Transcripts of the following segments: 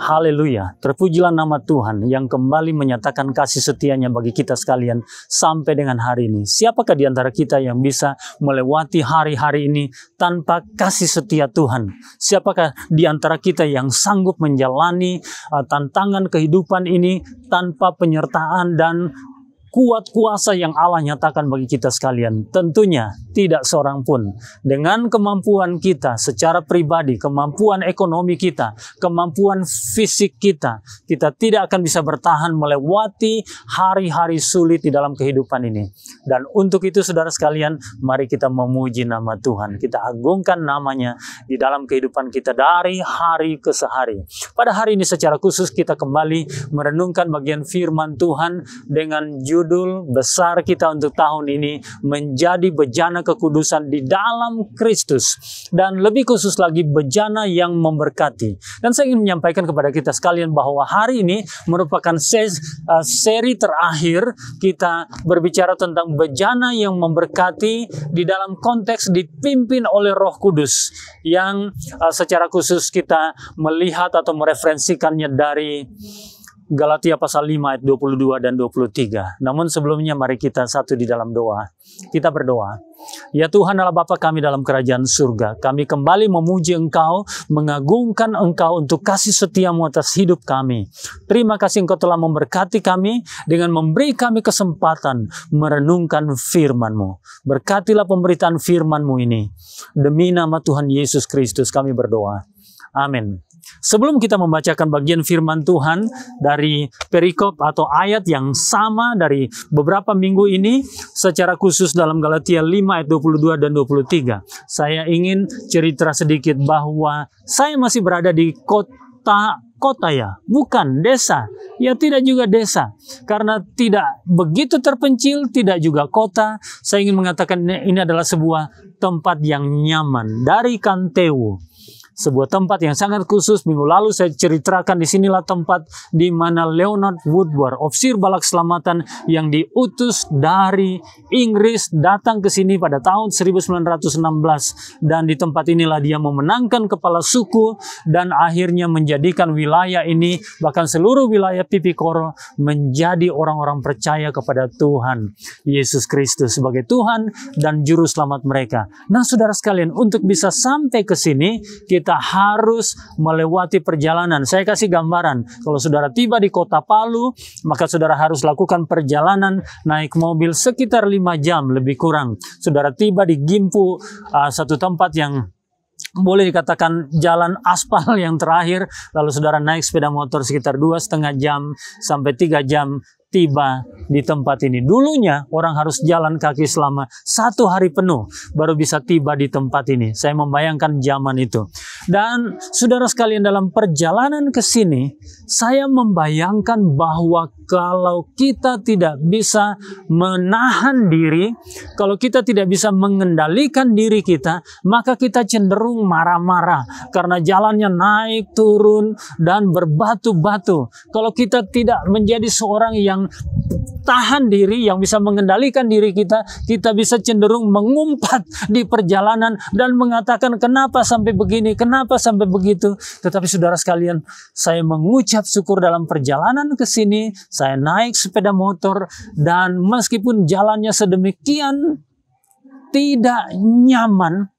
Haleluya, terpujilah nama Tuhan yang kembali menyatakan kasih setianya bagi kita sekalian sampai dengan hari ini. Siapakah di antara kita yang bisa melewati hari-hari ini tanpa kasih setia Tuhan? Siapakah di antara kita yang sanggup menjalani tantangan kehidupan ini tanpa penyertaan dan kuat kuasa yang Allah nyatakan bagi kita sekalian? Tentunya tidak seorang pun. Dengan kemampuan kita secara pribadi, kemampuan ekonomi kita, kemampuan fisik kita, kita tidak akan bisa bertahan melewati hari-hari sulit di dalam kehidupan ini. Dan untuk itu saudara sekalian, mari kita memuji nama Tuhan. Kita agungkan namanya di dalam kehidupan kita dari hari ke sehari. Pada hari ini secara khusus kita kembali merenungkan bagian firman Tuhan dengan judul besar kita untuk tahun ini, menjadi bejana kekudusan di dalam Kristus, dan lebih khusus lagi bejana yang memberkati. Dan saya ingin menyampaikan kepada kita sekalian bahwa hari ini merupakan seri terakhir kita berbicara tentang bejana yang memberkati di dalam konteks dipimpin oleh Roh Kudus, yang secara khusus kita melihat atau mereferensikannya dari Galatia pasal 5 ayat 22 dan 23. Namun sebelumnya mari kita satu di dalam doa. Kita berdoa. Ya Tuhan Allah Bapa kami dalam kerajaan surga, kami kembali memuji Engkau, mengagungkan Engkau untuk kasih setiamu atas hidup kami. Terima kasih Engkau telah memberkati kami dengan memberi kami kesempatan merenungkan firman-Mu. Berkatilah pemberitaan firman-Mu ini. Demi nama Tuhan Yesus Kristus kami berdoa. Amin. Sebelum kita membacakan bagian firman Tuhan dari perikop atau ayat yang sama dari beberapa minggu ini, secara khusus dalam Galatia 5 ayat 22 dan 23, saya ingin cerita sedikit bahwa saya masih berada di kota ya, bukan desa. Ya tidak juga desa, karena tidak begitu terpencil, tidak juga kota. Saya ingin mengatakan ini adalah sebuah tempat yang nyaman, dari Kanteu. Sebuah tempat yang sangat khusus. Minggu lalu saya ceritakan, disinilah tempat di mana Leonard Woodward, ofisir balak selamatan yang diutus dari Inggris, datang ke sini pada tahun 1916. Dan di tempat inilah dia memenangkan kepala suku dan akhirnya menjadikan wilayah ini, bahkan seluruh wilayah Pipikoro, menjadi orang-orang percaya kepada Tuhan Yesus Kristus sebagai Tuhan dan Juru Selamat mereka. Nah saudara sekalian, untuk bisa sampai ke sini, kita harus melewati perjalanan. Saya kasih gambaran. Kalau saudara tiba di kota Palu, maka saudara harus lakukan perjalanan naik mobil sekitar 5 jam lebih kurang. Saudara tiba di Gimpu, satu tempat yang boleh dikatakan jalan aspal yang terakhir. Lalu saudara naik sepeda motor sekitar 2,5 jam sampai 3 jam tiba di tempat ini. Dulunya orang harus jalan kaki selama 1 hari penuh baru bisa tiba di tempat ini. Saya membayangkan zaman itu. Dan saudara sekalian, dalam perjalanan ke sini, saya membayangkan bahwa kalau kita tidak bisa menahan diri, kalau kita tidak bisa mengendalikan diri kita, maka kita cenderung marah-marah karena jalannya naik turun dan berbatu-batu. Kalau kita tidak menjadi seorang yang tahan diri, yang bisa mengendalikan diri kita, kita bisa cenderung mengumpat di perjalanan dan mengatakan kenapa sampai begini, kenapa sampai begitu. Tetapi saudara sekalian, saya mengucap syukur dalam perjalanan ke sini, saya naik sepeda motor, dan meskipun jalannya sedemikian tidak nyaman,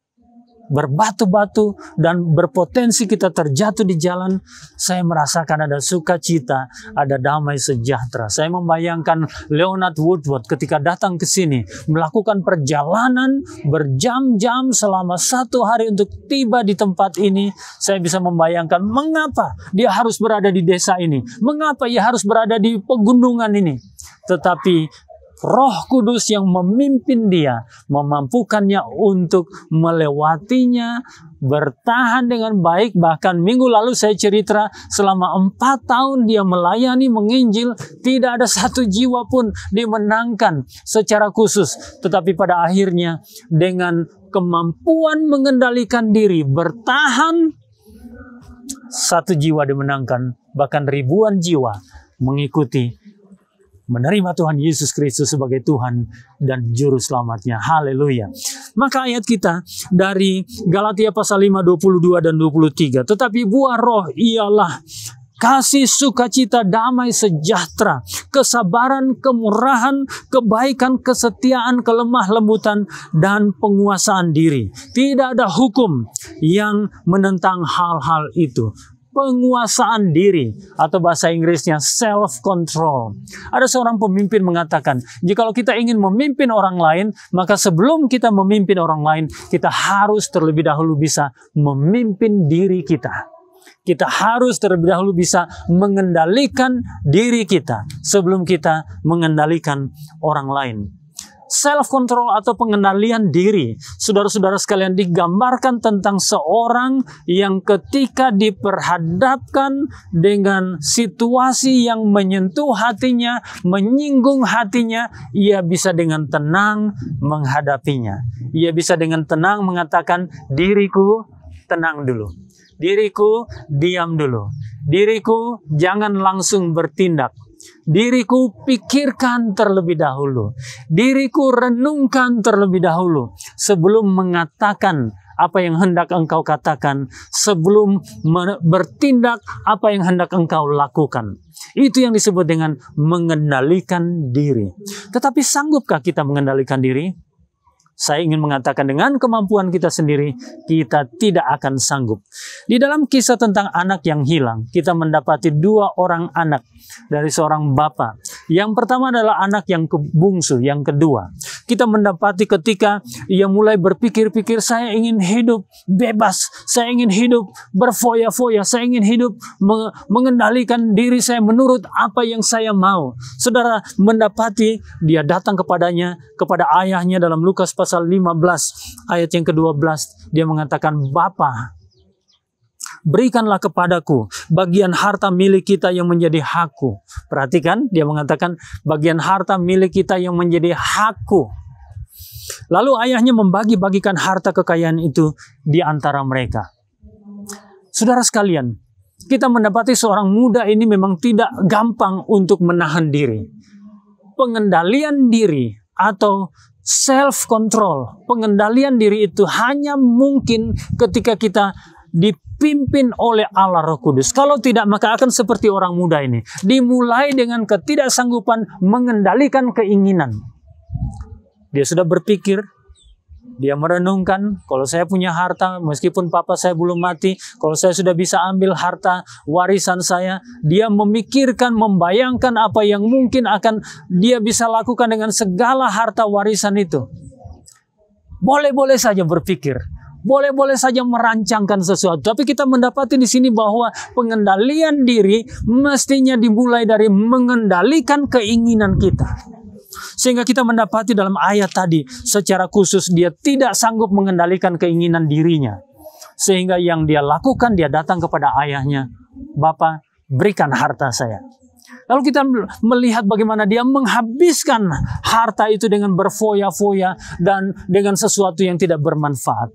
berbatu-batu dan berpotensi kita terjatuh di jalan, saya merasakan ada sukacita, ada damai sejahtera. Saya membayangkan Leonard Woodward ketika datang ke sini, melakukan perjalanan berjam-jam selama 1 hari untuk tiba di tempat ini. Saya bisa membayangkan mengapa dia harus berada di desa ini, mengapa ia harus berada di pegunungan ini. Tetapi Roh Kudus yang memimpin dia, memampukannya untuk melewatinya, bertahan dengan baik. Bahkan minggu lalu saya cerita, selama 4 tahun dia melayani, menginjil, tidak ada 1 jiwa pun dimenangkan secara khusus. Tetapi pada akhirnya dengan kemampuan mengendalikan diri, bertahan, 1 jiwa dimenangkan, bahkan ribuan jiwa mengikuti, menerima Tuhan Yesus Kristus sebagai Tuhan dan Juru Selamatnya. Haleluya. Maka ayat kita dari Galatia pasal 5, 22 dan 23. Tetapi buah roh ialah kasih, sukacita, damai, sejahtera, kesabaran, kemurahan, kebaikan, kesetiaan, kelemah lembutan, dan penguasaan diri. Tidak ada hukum yang menentang hal-hal itu. Penguasaan diri, atau bahasa Inggrisnya self-control. Ada seorang pemimpin mengatakan, jikalau kita ingin memimpin orang lain, maka sebelum kita memimpin orang lain, kita harus terlebih dahulu bisa memimpin diri kita. Kita harus terlebih dahulu bisa mengendalikan diri kita sebelum kita mengendalikan orang lain. Self-control atau pengendalian diri, saudara-saudara sekalian, digambarkan tentang seorang yang ketika diperhadapkan dengan situasi yang menyentuh hatinya, menyinggung hatinya, ia bisa dengan tenang menghadapinya. Ia bisa dengan tenang mengatakan, diriku tenang dulu. Diriku diam dulu. Diriku jangan langsung bertindak. Diriku pikirkan terlebih dahulu. Diriku renungkan terlebih dahulu sebelum mengatakan apa yang hendak engkau katakan, sebelum bertindak apa yang hendak engkau lakukan. Itu yang disebut dengan mengendalikan diri. Tetapi sanggupkah kita mengendalikan diri? Saya ingin mengatakan dengan kemampuan kita sendiri, kita tidak akan sanggup. Di dalam kisah tentang anak yang hilang, kita mendapati dua orang anak dari seorang bapa. Yang pertama adalah anak yang bungsu, yang kedua. Kita mendapati ketika ia mulai berpikir-pikir, saya ingin hidup bebas, saya ingin hidup berfoya-foya, saya ingin hidup mengendalikan diri saya menurut apa yang saya mau. Saudara mendapati dia datang kepadanya, kepada ayahnya dalam Lukas pasal 15 ayat yang ke-12, dia mengatakan, Bapa, berikanlah kepadaku bagian harta milik kita yang menjadi hakku. Perhatikan, dia mengatakan bagian harta milik kita yang menjadi hakku. Lalu ayahnya membagi-bagikan harta kekayaan itu di antara mereka. Saudara sekalian, kita mendapati seorang muda ini memang tidak gampang untuk menahan diri. Pengendalian diri atau self-control, pengendalian diri itu hanya mungkin ketika kita dipimpin oleh Allah Roh Kudus. Kalau tidak, maka akan seperti orang muda ini. Dimulai dengan ketidaksanggupan mengendalikan keinginan. Dia sudah berpikir, dia merenungkan, kalau saya punya harta, meskipun papa saya belum mati, kalau saya sudah bisa ambil harta warisan saya, dia memikirkan, membayangkan apa yang mungkin akan dia bisa lakukan dengan segala harta warisan itu. Boleh-boleh saja berpikir, boleh-boleh saja merancangkan sesuatu, tapi kita mendapati di sini bahwa pengendalian diri mestinya dimulai dari mengendalikan keinginan kita. Sehingga kita mendapati dalam ayat tadi, secara khusus dia tidak sanggup mengendalikan keinginan dirinya. Sehingga yang dia lakukan, dia datang kepada ayahnya, Bapa, berikan harta saya. Lalu kita melihat bagaimana dia menghabiskan harta itu dengan berfoya-foya dan dengan sesuatu yang tidak bermanfaat.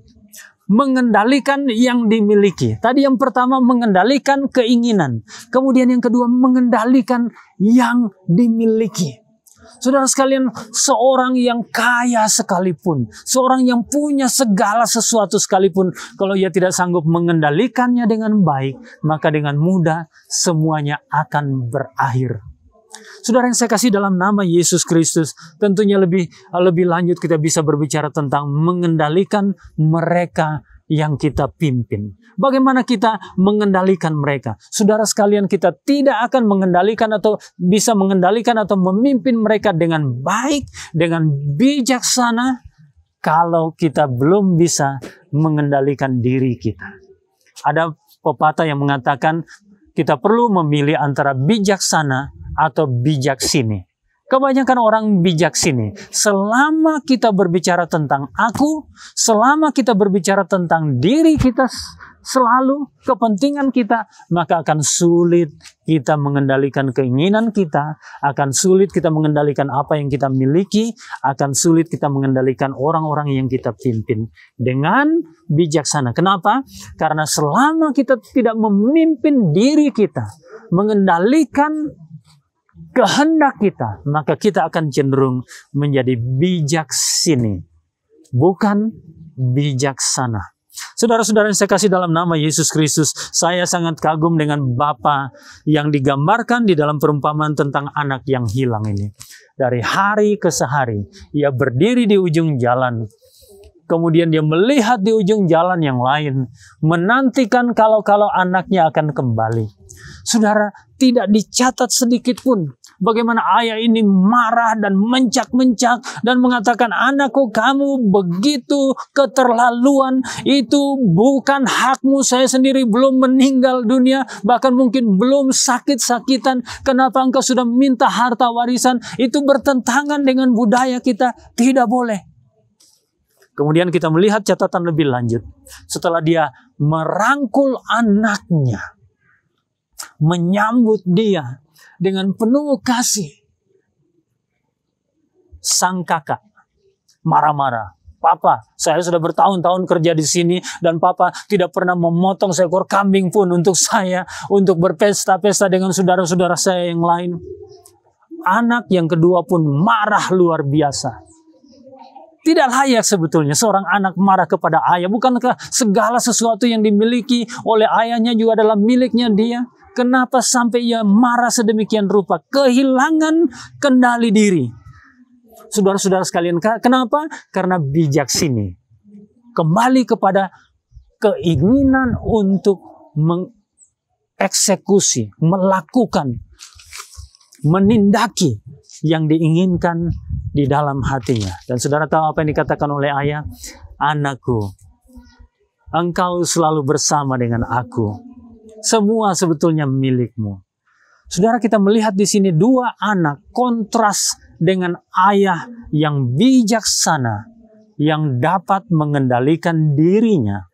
Mengendalikan yang dimiliki. Tadi yang pertama mengendalikan keinginan. Kemudian yang kedua mengendalikan yang dimiliki. Saudara sekalian, seorang yang kaya sekalipun, seorang yang punya segala sesuatu sekalipun, kalau ia tidak sanggup mengendalikannya dengan baik, maka dengan mudah semuanya akan berakhir. Saudara yang saya kasih dalam nama Yesus Kristus, tentunya lebih lanjut kita bisa berbicara tentang mengendalikan mereka yang kita pimpin. Bagaimana kita mengendalikan mereka? Saudara sekalian, kita tidak akan mengendalikan atau bisa mengendalikan atau memimpin mereka dengan baik, dengan bijaksana, kalau kita belum bisa mengendalikan diri kita. Ada pepatah yang mengatakan kita perlu memilih antara bijaksana atau bijaksini. Kebanyakan orang bijak sini, selama kita berbicara tentang aku, selama kita berbicara tentang diri kita selalu, kepentingan kita, maka akan sulit kita mengendalikan keinginan kita, akan sulit kita mengendalikan apa yang kita miliki, akan sulit kita mengendalikan orang-orang yang kita pimpin dengan bijaksana. Kenapa? Karena selama kita tidak memimpin diri kita, mengendalikan kehendak kita, maka kita akan cenderung menjadi bijaksini, bukan bijaksana. Saudara-saudara yang saya kasih dalam nama Yesus Kristus, saya sangat kagum dengan Bapa yang digambarkan di dalam perumpamaan tentang anak yang hilang ini. Dari hari ke sehari, ia berdiri di ujung jalan. Kemudian dia melihat di ujung jalan yang lain, menantikan kalau-kalau anaknya akan kembali. Saudara, tidak dicatat sedikit pun bagaimana ayah ini marah dan mencak-mencak dan mengatakan, anakku, kamu begitu keterlaluan, itu bukan hakmu, saya sendiri belum meninggal dunia, bahkan mungkin belum sakit-sakitan, kenapa engkau sudah minta harta warisan, itu bertentangan dengan budaya kita, tidak boleh. Kemudian kita melihat catatan lebih lanjut. Setelah dia merangkul anaknya, menyambut dia dengan penuh kasih, sang kakak marah-marah. Papa, saya sudah bertahun-tahun kerja di sini dan Papa tidak pernah memotong seekor kambing pun untuk saya, untuk berpesta-pesta dengan saudara-saudara saya yang lain. Anak yang kedua pun marah luar biasa. Tidak layak sebetulnya seorang anak marah kepada ayah. Bukankah segala sesuatu yang dimiliki oleh ayahnya juga adalah miliknya dia? Kenapa sampai ia marah sedemikian rupa? Kehilangan kendali diri. Saudara-saudara sekalian, kenapa? Karena bijaksini. Kembali kepada keinginan untuk mengeksekusi, melakukan, menindaki yang diinginkan di dalam hatinya. Dan saudara tahu apa yang dikatakan oleh ayah? Anakku, engkau selalu bersama dengan aku. Semua sebetulnya milikmu. Saudara, kita melihat di sini dua anak kontras dengan ayah yang bijaksana, yang dapat mengendalikan dirinya.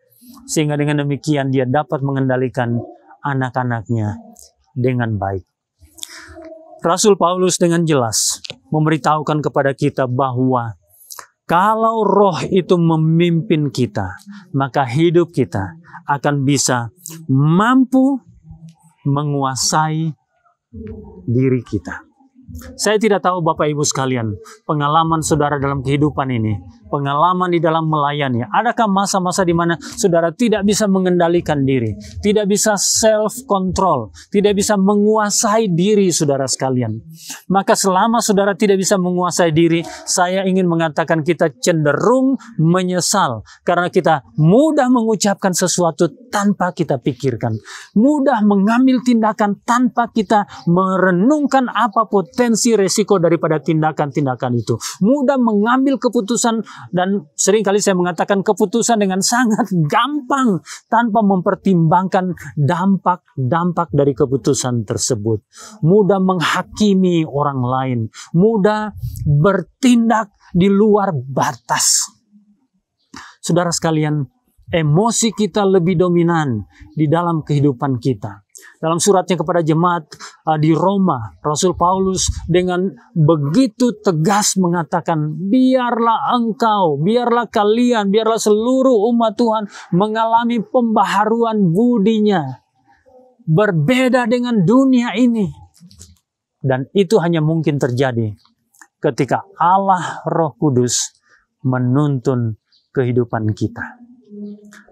Sehingga dengan demikian dia dapat mengendalikan anak-anaknya dengan baik. Rasul Paulus dengan jelas memberitahukan kepada kita bahwa kalau roh itu memimpin kita, maka hidup kita akan bisa mampu menguasai diri kita. Saya tidak tahu Bapak Ibu sekalian, pengalaman saudara dalam kehidupan ini, pengalaman di dalam melayani, adakah masa-masa di mana saudara tidak bisa mengendalikan diri, tidak bisa self-control, tidak bisa menguasai diri saudara sekalian? Maka selama saudara tidak bisa menguasai diri, saya ingin mengatakan kita cenderung menyesal, karena kita mudah mengucapkan sesuatu tanpa kita pikirkan, mudah mengambil tindakan tanpa kita merenungkan apa potensi resiko daripada tindakan-tindakan itu. Mudah mengambil keputusan dan seringkali saya mengatakan keputusan dengan sangat gampang tanpa mempertimbangkan dampak-dampak dari keputusan tersebut. Mudah menghakimi orang lain. Mudah bertindak di luar batas. Saudara sekalian, emosi kita lebih dominan di dalam kehidupan kita. Dalam suratnya kepada jemaat di Roma, Rasul Paulus dengan begitu tegas mengatakan, biarlah engkau, biarlah kalian, biarlah seluruh umat Tuhan mengalami pembaharuan budinya. Berbeda dengan dunia ini. Dan itu hanya mungkin terjadi ketika Allah Roh Kudus menuntun kehidupan kita.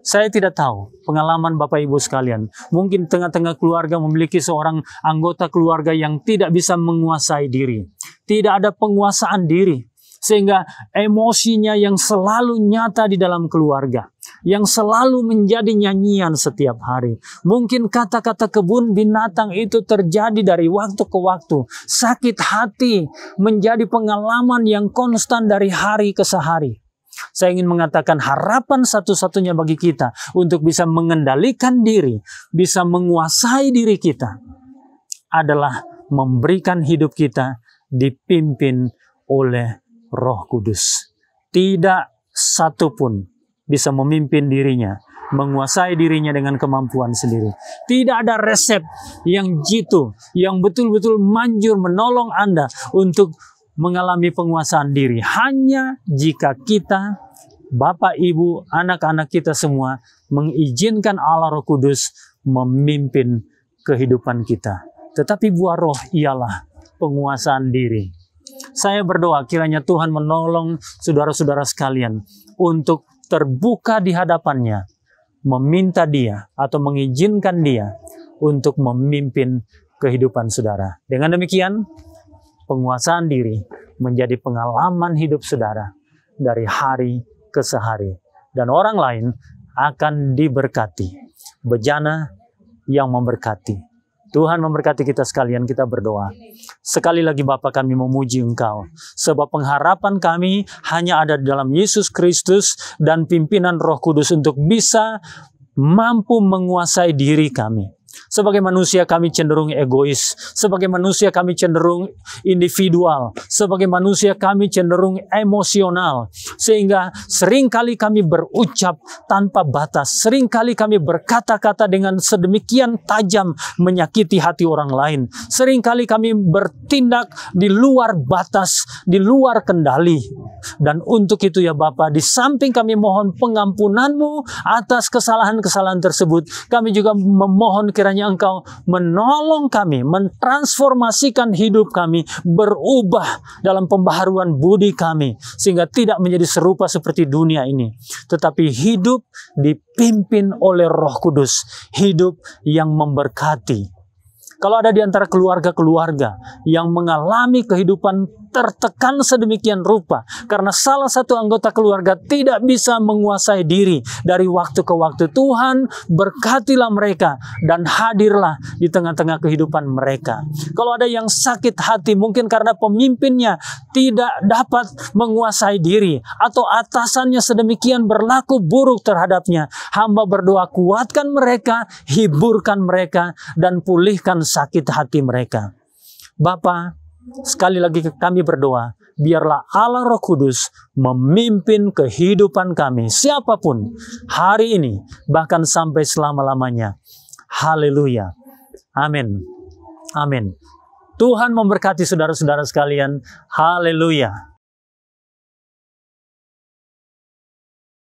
Saya tidak tahu pengalaman Bapak Ibu sekalian. Mungkin tengah-tengah keluarga memiliki seorang anggota keluarga yang tidak bisa menguasai diri. Tidak ada penguasaan diri. Sehingga emosinya yang selalu nyata di dalam keluarga. Yang selalu menjadi nyanyian setiap hari. Mungkin kata-kata kebun binatang itu terjadi dari waktu ke waktu. Sakit hati menjadi pengalaman yang konstan dari hari ke sehari. Saya ingin mengatakan harapan satu-satunya bagi kita untuk bisa mengendalikan diri, bisa menguasai diri kita adalah memberikan hidup kita dipimpin oleh Roh Kudus. Tidak satu pun bisa memimpin dirinya, menguasai dirinya dengan kemampuan sendiri. Tidak ada resep yang jitu, yang betul-betul manjur menolong Anda untuk mengalami penguasaan diri. Hanya jika kita, Bapak, Ibu, anak-anak kita semua mengizinkan Allah Roh Kudus memimpin kehidupan kita. Tetapi buah roh ialah penguasaan diri. Saya berdoa kiranya Tuhan menolong saudara-saudara sekalian untuk terbuka di hadapannya meminta Dia atau mengizinkan Dia untuk memimpin kehidupan saudara. Dengan demikian, penguasaan diri menjadi pengalaman hidup saudara dari hari ke sehari. Dan orang lain akan diberkati. Bejana yang memberkati. Tuhan memberkati kita sekalian, kita berdoa. Sekali lagi Bapa, kami memuji Engkau. Sebab pengharapan kami hanya ada di dalam Yesus Kristus dan pimpinan Roh Kudus untuk bisa mampu menguasai diri kami. Sebagai manusia kami cenderung egois. Sebagai manusia kami cenderung individual. Sebagai manusia kami cenderung emosional. Sehingga seringkali kami berucap tanpa batas. Seringkali kami berkata-kata dengan sedemikian tajam menyakiti hati orang lain. Seringkali kami bertindak di luar batas, di luar kendali. Dan untuk itu ya Bapa, di samping kami mohon pengampunan-Mu atas kesalahan-kesalahan tersebut, kami juga memohon kiranya Engkau menolong kami, mentransformasikan hidup kami, berubah dalam pembaharuan budi kami, sehingga tidak menjadi serupa seperti dunia ini, tetapi hidup dipimpin oleh Roh Kudus, hidup yang memberkati. Kalau ada di antara keluarga-keluarga yang mengalami kehidupan tertekan sedemikian rupa karena salah satu anggota keluarga tidak bisa menguasai diri dari waktu ke waktu, Tuhan berkatilah mereka dan hadirlah di tengah-tengah kehidupan mereka. Kalau ada yang sakit hati mungkin karena pemimpinnya tidak dapat menguasai diri atau atasannya sedemikian berlaku buruk terhadapnya, hamba berdoa kuatkan mereka, hiburkan mereka, dan pulihkan sakit hati mereka. Bapa, sekali lagi kami berdoa, biarlah Allah Roh Kudus memimpin kehidupan kami, siapapun, hari ini, bahkan sampai selama-lamanya. Haleluya. Amin. Amin. Tuhan memberkati saudara-saudara sekalian. Haleluya.